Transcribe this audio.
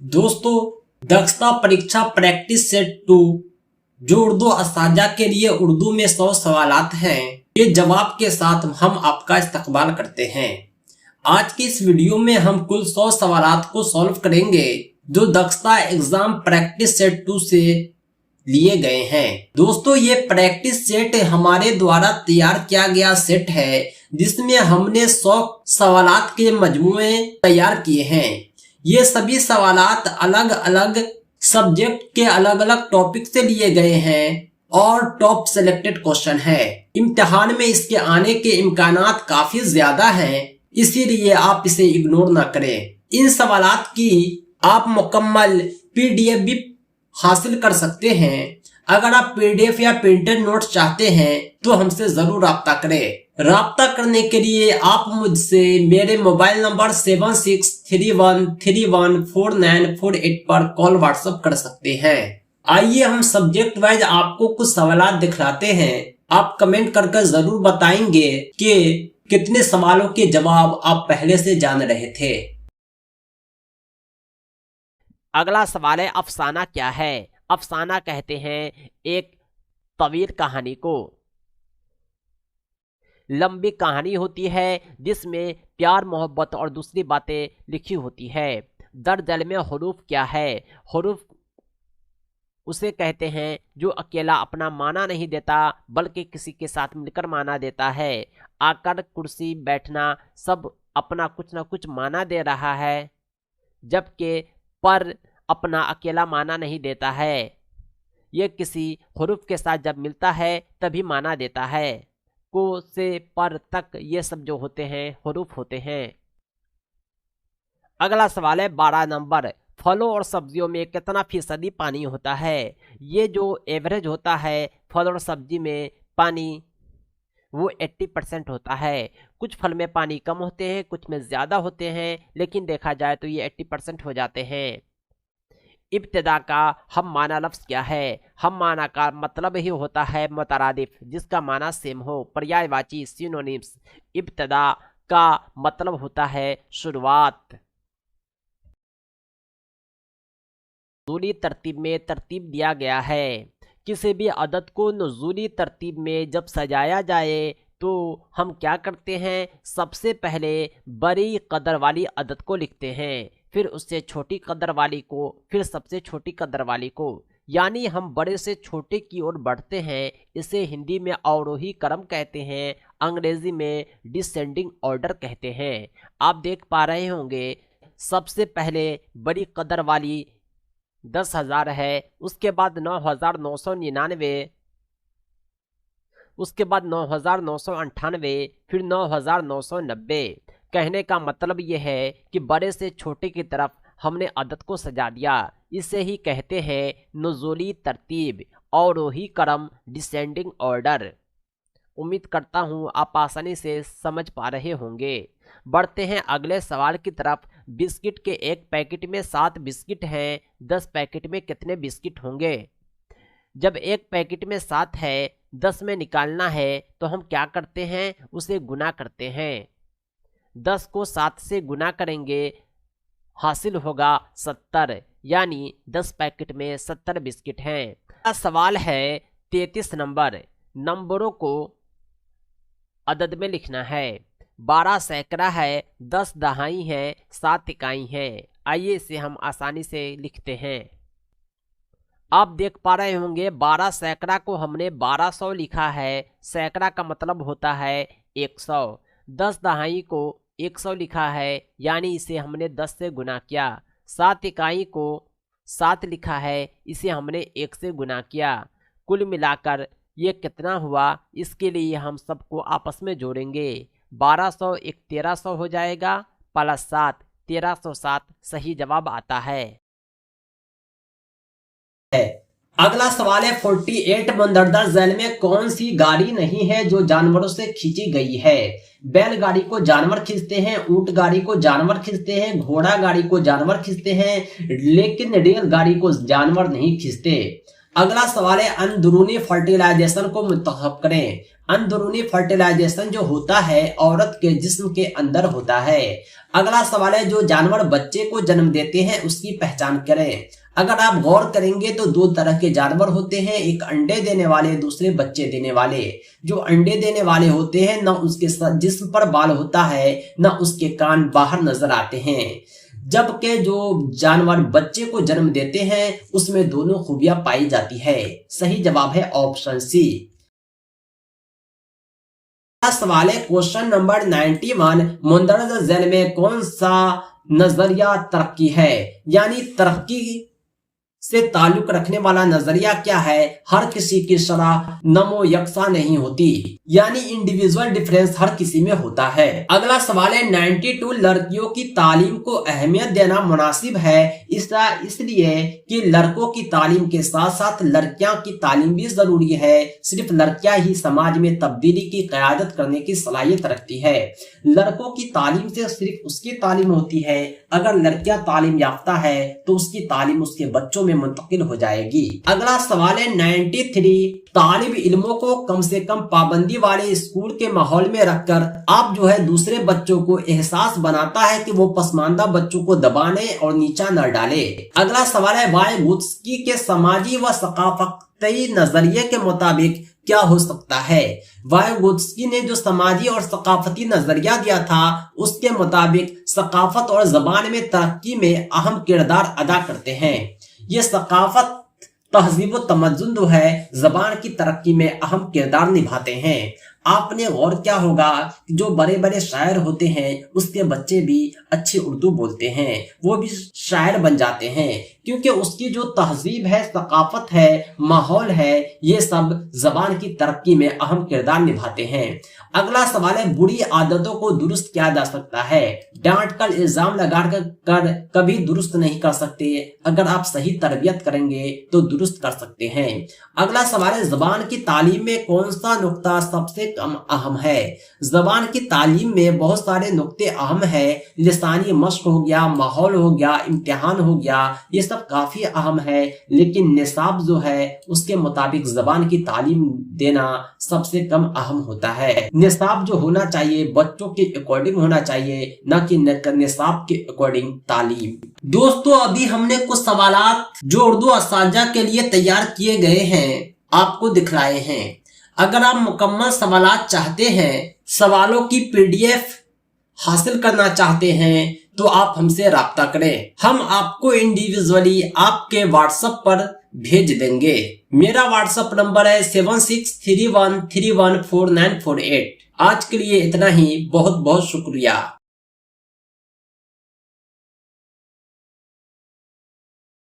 दोस्तों, दक्षता परीक्षा प्रैक्टिस सेट 2 जो उर्दू असाजा के लिए उर्दू में 100 सवालात हैं, ये जवाब के साथ हम आपका इस्तकबाल करते हैं। आज की इस वीडियो में हम कुल 100 सवालात को सॉल्व करेंगे जो दक्षता एग्जाम प्रैक्टिस सेट 2 से लिए गए हैं। दोस्तों, ये प्रैक्टिस सेट हमारे द्वारा तैयार किया गया सेट है जिसमें हमने 100 सवालात के मजमूए तैयार किए हैं। ये सभी सवालात अलग अलग सब्जेक्ट के अलग अलग टॉपिक से लिए गए हैं और टॉप सिलेक्टेड क्वेश्चन है। इम्तिहान में इसके आने के इम्कानात काफी ज्यादा हैं, इसीलिए आप इसे इग्नोर ना करें। इन सवालात की आप मुकम्मल पीडीएफ भी हासिल कर सकते हैं। अगर आप पीडीएफ या प्रिंटेड नोट्स चाहते हैं तो हमसे जरूर राब्ता करें। राब्ता करने के लिए आप मुझसे मेरे मोबाइल नंबर 7631314948 पर कॉल व्हाट्सएप कर सकते हैं। आइए हम सब्जेक्ट वाइज आपको कुछ सवालात दिखलाते हैं। आप कमेंट करके जरूर बताएंगे कि कितने सवालों के जवाब आप पहले से जान रहे थे। अगला सवाल है, अफसाना क्या है? अफसाना कहते हैं एक तवील कहानी को। लंबी कहानी होती है जिसमें प्यार, मोहब्बत और दूसरी बातें लिखी होती है। दरअसल में हुरूफ क्या है? हुरूफ उसे कहते हैं जो अकेला अपना माना नहीं देता बल्कि किसी के साथ मिलकर माना देता है। आकर, कुर्सी, बैठना सब अपना कुछ ना कुछ माना दे रहा है, जबकि पर अपना अकेला माना नहीं देता है। यह किसी हुरूफ के साथ जब मिलता है तभी माना देता है। को से पर तक ये सब जो होते हैं हुरूफ होते हैं। अगला सवाल है 12 नंबर, फलों और सब्जियों में कितना फीसदी पानी होता है? ये जो एवरेज होता है फल और सब्जी में पानी वो 80% होता है। कुछ फल में पानी कम होते हैं, कुछ में ज़्यादा होते हैं, लेकिन देखा जाए तो ये 80% हो जाते हैं। इब्तिदा का हम माना लफ्ज़ क्या है? हम माना का मतलब ही होता है मुतरादिफ, जिसका माना सेम हो, पर्यायवाची, सिनोनिम्स। इब्तिदा का मतलब होता है शुरुआत। नुज़ूली तरतीब में तरतीब दिया गया है। किसी भी अदद को नुज़ूली तरतीब में जब सजाया जाए तो हम क्या करते हैं? सबसे पहले बड़ी कदर वाली अदद को लिखते हैं, फिर उससे छोटी कदर वाली को, फिर सबसे छोटी कदर वाली को, यानी हम बड़े से छोटे की ओर बढ़ते हैं। इसे हिंदी में अवरोही क्रम कहते हैं, अंग्रेजी में डिसेंडिंग ऑर्डर कहते हैं। आप देख पा रहे होंगे सबसे पहले बड़ी कदर वाली 10,000 है, उसके बाद 9,999, उसके बाद 9,998, फिर 9,990। कहने का मतलब यह है कि बड़े से छोटे की तरफ हमने अदद को सजा दिया। इसे ही कहते हैं नुज़ूली तरतीब, अवरोही क्रम, डिसेंडिंग ऑर्डर। उम्मीद करता हूँ आप आसानी से समझ पा रहे होंगे। बढ़ते हैं अगले सवाल की तरफ। बिस्किट के एक पैकेट में 7 बिस्किट हैं, 10 पैकेट में कितने बिस्किट होंगे? जब एक पैकेट में 7 है, 10 में निकालना है तो हम क्या करते हैं? उसे गुना करते हैं। 10 को 7 से गुना करेंगे, हासिल होगा 70, यानी 10 पैकेट में 70 बिस्किट हैं। अगला सवाल है 33 नंबर, नंबरों को अदद में लिखना है। 12 सैकड़ा है, 10 दहाई है, 7 इकाई है। आइए इसे हम आसानी से लिखते हैं। आप देख पा रहे होंगे 12 सैकड़ा को हमने 1200 लिखा है। सैकड़ा का मतलब होता है 100। 10 दहाई को 100 लिखा है, यानी इसे हमने 10 से गुना किया। 7 इकाई को 7 लिखा है, इसे हमने 1 से गुना किया। कुल मिलाकर ये कितना हुआ, इसके लिए हम सबको आपस में जोड़ेंगे। 1200 एक 1300 हो जाएगा, प्लस 7 1307 सही जवाब आता है। अगला सवाल है 48, मंदरदा झैल में कौन सी गाड़ी नहीं है जो जानवरों से खींची गई है? बैलगाड़ी को जानवर खींचते हैं, ऊंट गाड़ी को जानवर खींचते हैं, घोड़ा गाड़ी को जानवर खींचते हैं, लेकिन रेलगाड़ी को जानवर नहीं खींचते। अगला सवाल है अंदरूनी फर्टिलाइजेशन को मुंतखब करें। अंदरूनी फर्टिलाइजेशन जो होता है औरत के जिस्म के अंदर होता है। अगला सवाल है, जो जानवर बच्चे को जन्म देते हैं उसकी पहचान करें। अगर आप गौर करेंगे तो दो तरह के जानवर होते हैं, एक अंडे देने वाले, दूसरे बच्चे देने वाले। जो अंडे देने वाले होते हैं न उसके जिस्म पर बाल होता है न उसके कान बाहर नजर आते हैं, जबकि जो जानवर बच्चे को जन्म देते हैं उसमें दोनों खूबियां पाई जाती है। सही जवाब है ऑप्शन सी। सवाल है क्वेश्चन नंबर 91, मुंदरजा झैल में कौन सा नजरिया तरक्की है, यानी तरक्की से ताल्लुक रखने वाला नजरिया क्या है। हर किसी की शरह नमो यकसा नहीं होती, यानी इंडिविजुअल डिफरेंस हर किसी में होता है। अगला सवाल है 92, लड़कियों की तालीम को अहमियत देना मुनासिब है इसलिए कि लड़कों की तालीम के साथ साथ लड़कियां की तालीम भी जरूरी है। सिर्फ लड़कियां ही समाज में तब्दीली की क़यादत करने की सलाहियत रखती है। लड़कों की तालीम से सिर्फ उसकी तालीम होती है, अगर लड़कियां तालीम याफ्ता है तो उसकी तालीम उसके बच्चों में मुंतकिल हो जाएगी। अगला सवाल है 93, तालिब इल्मों को कम से कम पाबंदी वाले स्कूल के माहौल में रखकर आप जो है दूसरे बच्चों को एहसास बनाता है कि वो पसमानदा बच्चों को दबाने और नीचा न डाले। अगला सवाल है, वाइगोत्स्की के समाजी व सकाफती नजरिए के मुताबिक क्या हो सकता है। वाइगोत्स्की ने जो समाजी और सकाफती नजरिया दिया था उसके मुताबिक सकाफत और जबान में तरक्की में अहम किरदार अदा करते हैं। ये सकाफत, तहजीब व तमद्दुन जो है जबान की तरक्की में अहम किरदार निभाते हैं। आपने गौर किया होगा कि जो बड़े बड़े शायर होते हैं उसके बच्चे भी अच्छी उर्दू बोलते हैं, वो भी शायर बन जाते हैं, क्योंकि उसकी जो तहजीब है, सकाफत है, माहौल है, ये सब जबान की तरक्की में अहम किरदार निभाते हैं। अगला सवाल है, बुरी आदतों को दुरुस्त किया जा सकता है। डांट कर, इल्जाम लगा कर कभी दुरुस्त नहीं कर सकते, अगर आप सही तरबियत करेंगे तो दुरुस्त कर सकते हैं। अगला सवाल है, जबान की तालीम में कौन सा नुक्ता सबसे कम अहम है। जबान की तालीम में बहुत सारे नुक्ते अहम है, लिसानी मश्क हो गया, माहौल हो गया, इम्तिहान हो गया, ये सब काफी अहम है, लेकिन निसाब जो है उसके मुताबिक जबान की तालीम देना सबसे कम अहम होता है। निसाब जो होना चाहिए बच्चों के अकॉर्डिंग होना चाहिए, न कि निसाब के अकॉर्डिंग तालीम। दोस्तों, अभी हमने कुछ सवालात जो उर्दू असाजा के लिए तैयार किए गए हैं आपको दिखलाए हैं। अगर आप मुकम्मल सवालात चाहते हैं, सवालों की PDF हासिल करना चाहते हैं तो आप हमसे राब्ता करें, हम आपको इंडिविजुअली आपके व्हाट्सएप पर भेज देंगे। मेरा व्हाट्सएप नंबर है 7631314948। आज के लिए इतना ही, बहुत बहुत शुक्रिया।